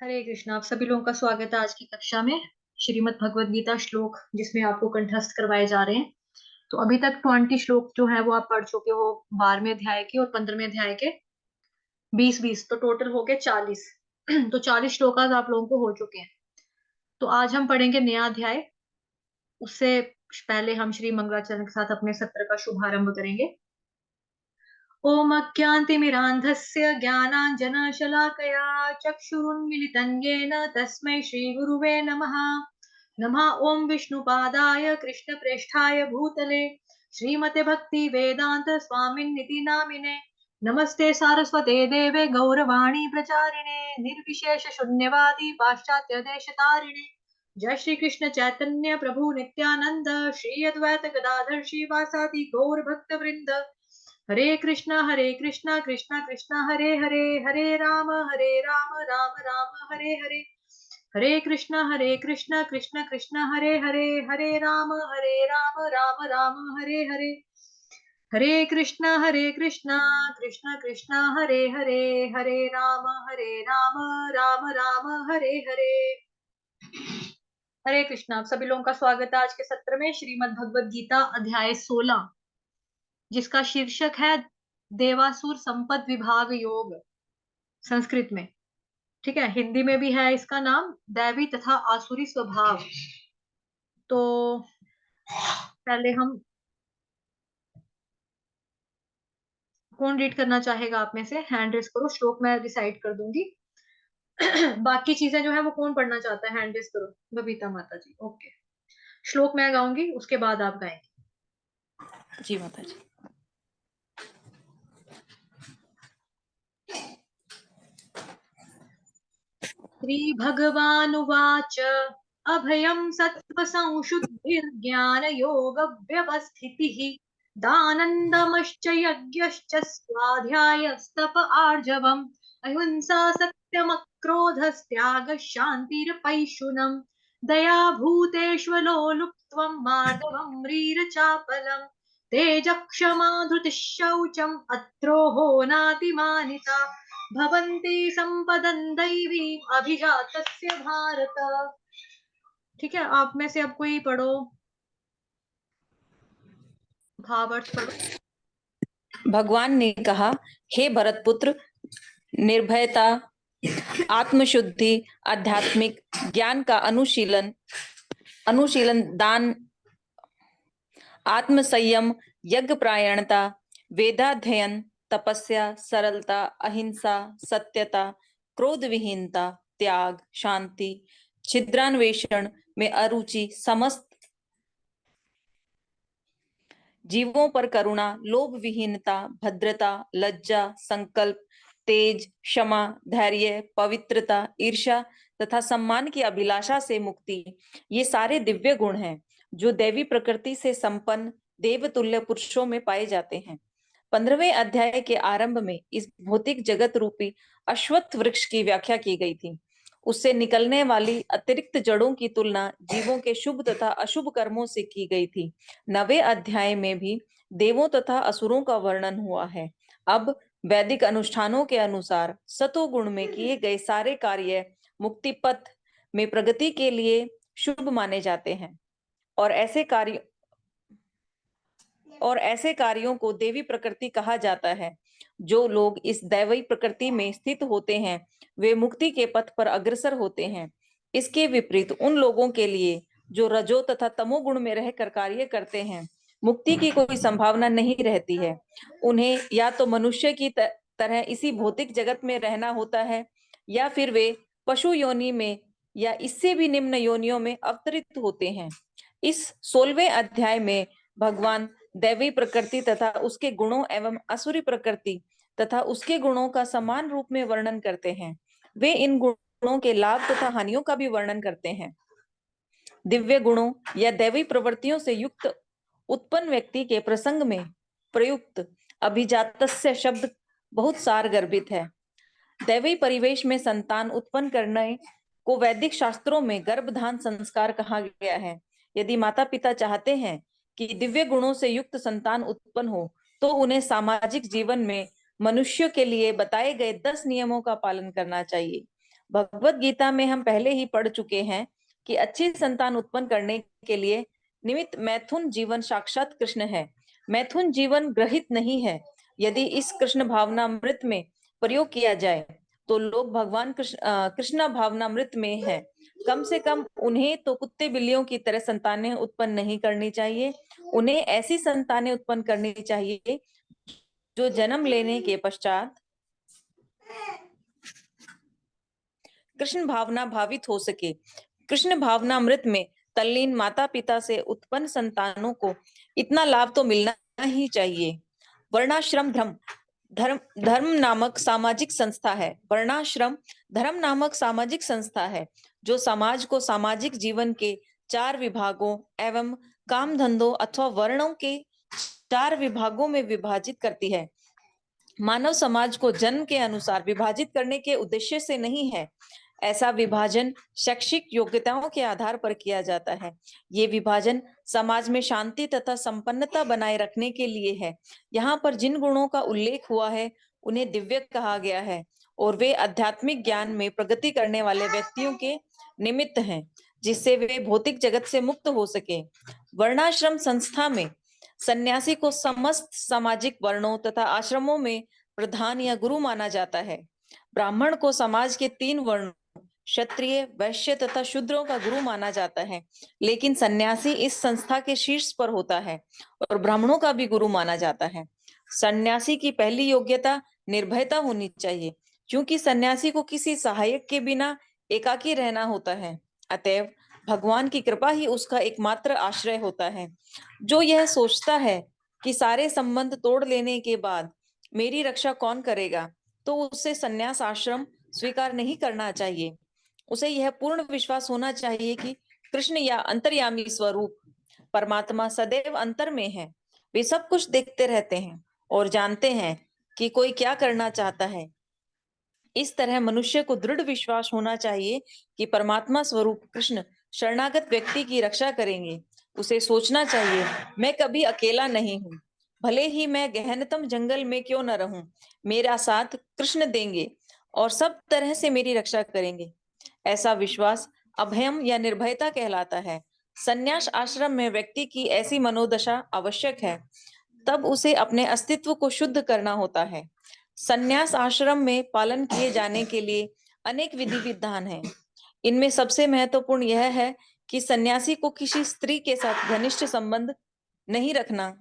हरे कृष्णा। आप सभी लोगों का स्वागत है आज की कक्षा में। श्रीमद् भगवद गीता श्लोक जिसमें आपको कंठस्थ करवाए जा रहे हैं। तो अभी तक 20 श्लोक जो है वो आप पढ़ चुके हो, 12वें अध्याय के और 15वें अध्याय के 20-20, तो टोटल हो गए 40। तो 40 श्लोक आज आप लोगों को हो चुके हैं। तो आज हम पढ़ेंगे नया अध्याय। उससे पहले हम श्री मंगलाचरण के साथ अपने सत्र का शुभारंभ करेंगे। ओम अज्ञानतिमिरान्धस्य ज्ञानाञ्जनशलाकया चक्षुरुन्मिलितं येन तस्मै श्रीगुरुवे नमः। नमः ओम विष्णुपादाय कृष्णप्रेष्ठाय भूतले श्रीमते भक्ति वेदांत स्वामिन्निति नामिने। नमस्ते सारस्वते देवे गौरवाणी प्रचारिणे निर्विशेष शून्यवादी पाश्चात्य देशतारिणे। जय श्री कृष्ण चैतन्य प्रभु नित्यानंद श्री अद्वैत गदाधर श्रीवासादि गौर भक्त वृंद। हरे कृष्णा कृष्णा कृष्णा हरे हरे, हरे राम राम राम हरे हरे। हरे कृष्णा कृष्णा कृष्णा हरे हरे, हरे राम राम राम हरे हरे। हरे कृष्णा कृष्णा कृष्णा हरे हरे, हरे राम राम राम हरे हरे। हरे कृष्णा। आप सभी लोगों का स्वागत है आज के सत्र में श्रीमद् भगवद गीता अध्याय 16, जिसका शीर्षक है देवासुर संपद विभाग योग, संस्कृत में। ठीक है, हिंदी में भी है इसका नाम दैवी तथा आसुरी स्वभाव। तो पहले हम, कौन रीड करना चाहेगा आप में से? हैंड रेस करो, श्लोक मैं डिसाइड कर दूंगी। बाकी चीजें जो है वो कौन पढ़ना चाहता है? हैंड रेस करो। बबीता माता जी, ओके। श्लोक मैं गाऊंगी, उसके बाद आप गाएंगे। जी माता जी। श्री भगवानुवाच अभयं सत्त्वसंशुद्धिर्ज्ञानयोगव्यवस्थितिः दानन्दमश्च यज्ञश्च स्वाध्यायस्तप आर्जवम् अहिंसा सत्यमक्रोधस्त्यागः शान्तिरपैशुनम् दया भूतेष्वलोलुप्त्वम् मार्दवम् ह्रीरचापलम् तेजक्षमा धृतिः शौचम् अद्रोहो नातिमानिता भवन्ति संपदं दैवी अभिजातस्य भारत। ठीक है, आप में से अब कोई पढ़ो, भावार्थ पढ़ो। भगवान ने कहा, हे भरत पुत्र, निर्भयता, आत्मशुद्धि, आध्यात्मिक ज्ञान का अनुशीलन, दान, आत्मसंयम, यज्ञ प्रायणता, वेदाध्ययन, तपस्या, सरलता, अहिंसा, सत्यता, क्रोध विहीनता, त्याग, शांति, छिद्रान्वेषण में अरुचि, समस्त जीवों पर करुणा, लोभ विहीनता, भद्रता, लज्जा, संकल्प, तेज, क्षमा, धैर्य, पवित्रता, ईर्ष्या तथा सम्मान की अभिलाषा से मुक्ति, ये सारे दिव्य गुण हैं जो देवी प्रकृति से संपन्न देवतुल्य पुरुषों में पाए जाते हैं। 15वें अध्याय के आरंभ में इस भौतिक जगत रूपी अश्वत्थ वृक्ष की व्याख्या की गई थी। उससे निकलने वाली अतिरिक्त जड़ों की तुलना जीवों के शुभ तथा अशुभ कर्मों से की गई थी। 9वें अध्याय में भी देवों तथा असुरों का वर्णन हुआ है। अब वैदिक अनुष्ठानों के अनुसार सतोगुण में किए गए सारे कार्य मुक्ति पथ में प्रगति के लिए शुभ माने जाते हैं और ऐसे कार्यों को देवी प्रकृति कहा जाता है। जो लोग इस दैवी प्रकृति में स्थित होते हैं वे मुक्ति के पथ पर अग्रसर होते हैं। इसके विपरीत उन लोगों के लिए जो रजो तथा तमोगुण में रहकर कार्य करते हैं मुक्ति की कोई संभावना नहीं रहती है। उन्हें या तो मनुष्य की तरह इसी भौतिक जगत में रहना होता है या फिर वे पशु योनि में या इससे भी निम्न योनियों में अवतरित होते हैं। इस 16वें अध्याय में भगवान दैवी प्रकृति तथा उसके गुणों एवं असुरी प्रकृति तथा उसके गुणों का समान रूप में वर्णन करते हैं। वे इन गुणों के लाभ तथा हानियों का भी वर्णन करते हैं। दिव्य गुणों या दैवी प्रवृत्तियों से युक्त उत्पन्न व्यक्ति के प्रसंग में प्रयुक्त अभिजातस्य शब्द बहुत सारगर्भित है। दैवी परिवेश में संतान उत्पन्न करने को वैदिक शास्त्रों में गर्भधान संस्कार कहा गया है। यदि माता पिता चाहते हैं कि दिव्य गुणों से युक्त संतान उत्पन्न हो तो उन्हें सामाजिक जीवन में मनुष्य के लिए बताए गए 10 नियमों का पालन करना चाहिए। भगवत गीता में हम पहले ही पढ़ चुके हैं कि अच्छी संतान उत्पन्न करने के लिए निमित्त मैथुन जीवन साक्षात कृष्ण है। मैथुन जीवन ग्रहित नहीं है। यदि इस कृष्ण भावनामृत में प्रयोग किया जाए तो लोग भगवान कृष्ण भावनामृत में है। कम से कम उन्हें तो कुत्ते बिल्लियों की तरह संतानें उत्पन्न नहीं करनी चाहिए। उन्हें ऐसी संतानें उत्पन्न करनी चाहिए जो जन्म लेने के पश्चात कृष्ण भावना भावित हो सके। कृष्ण भावनामृत में तल्लीन माता पिता से उत्पन्न संतानों को इतना लाभ तो मिलना ही चाहिए। वर्णाश्रम धर्म धर्म नामक सामाजिक संस्था है। वर्णाश्रम धर्म नामक सामाजिक संस्था है जो समाज को सामाजिक जीवन के 4 विभागों एवं काम धंधों अथवा वर्णों के 4 विभागों में विभाजित करती है। मानव समाज को जन्म के अनुसार विभाजित करने के उद्देश्य से नहीं है। ऐसा विभाजन शैक्षिक योग्यताओं के आधार पर किया जाता है। ये विभाजन समाज में शांति तथा संपन्नता बनाए रखने के लिए है। यहाँ पर जिन गुणों का उल्लेख हुआ है उन्हें दिव्य कहा गया है और वे आध्यात्मिक ज्ञान में प्रगति करने वाले व्यक्तियों के निमित्त हैं, जिससे वे भौतिक जगत से मुक्त हो सके। वर्णाश्रम संस्था में सन्यासी को समस्त सामाजिक वर्णों तथा आश्रमों में प्रधान या गुरु माना जाता है। ब्राह्मण को समाज के 3 वर्णों क्षत्रिय, वैश्य तथा शूद्रों का गुरु माना जाता है, लेकिन सन्यासी इस संस्था के शीर्ष पर होता है और ब्राह्मणों का भी गुरु माना जाता है। सन्यासी की पहली योग्यता निर्भयता होनी चाहिए, क्योंकि सन्यासी को किसी सहायक के बिना एकाकी रहना होता है। अतएव भगवान की कृपा ही उसका एकमात्र आश्रय होता है। जो यह सोचता है कि सारे संबंध तोड़ लेने के बाद मेरी रक्षा कौन करेगा, तो उसे सन्यास आश्रम स्वीकार नहीं करना चाहिए। उसे यह पूर्ण विश्वास होना चाहिए कि कृष्ण या अंतर्यामी स्वरूप परमात्मा सदैव अंतर में है। वे सब कुछ देखते रहते हैं और जानते हैं कि कोई क्या करना चाहता है। इस तरह मनुष्य को दृढ़ विश्वास होना चाहिए कि परमात्मा स्वरूप कृष्ण शरणागत व्यक्ति की रक्षा करेंगे। उसे सोचना चाहिए, मैं कभी अकेला नहीं हूँ, भले ही मैं गहनतम जंगल में क्यों न रहूं, मेरा साथ कृष्ण देंगे और सब तरह से मेरी रक्षा करेंगे। ऐसा विश्वास अभयम या निर्भयता कहलाता है। संन्यास आश्रम में व्यक्ति की ऐसी मनोदशा आवश्यक है। तब उसे अपने अस्तित्व को शुद्ध करना होता है। संन्यास आश्रम में पालन किए जाने के लिए अनेक विधि विधान हैं। इनमें सबसे महत्वपूर्ण यह है कि सन्यासी को किसी स्त्री के साथ घनिष्ठ संबंध नहीं रखना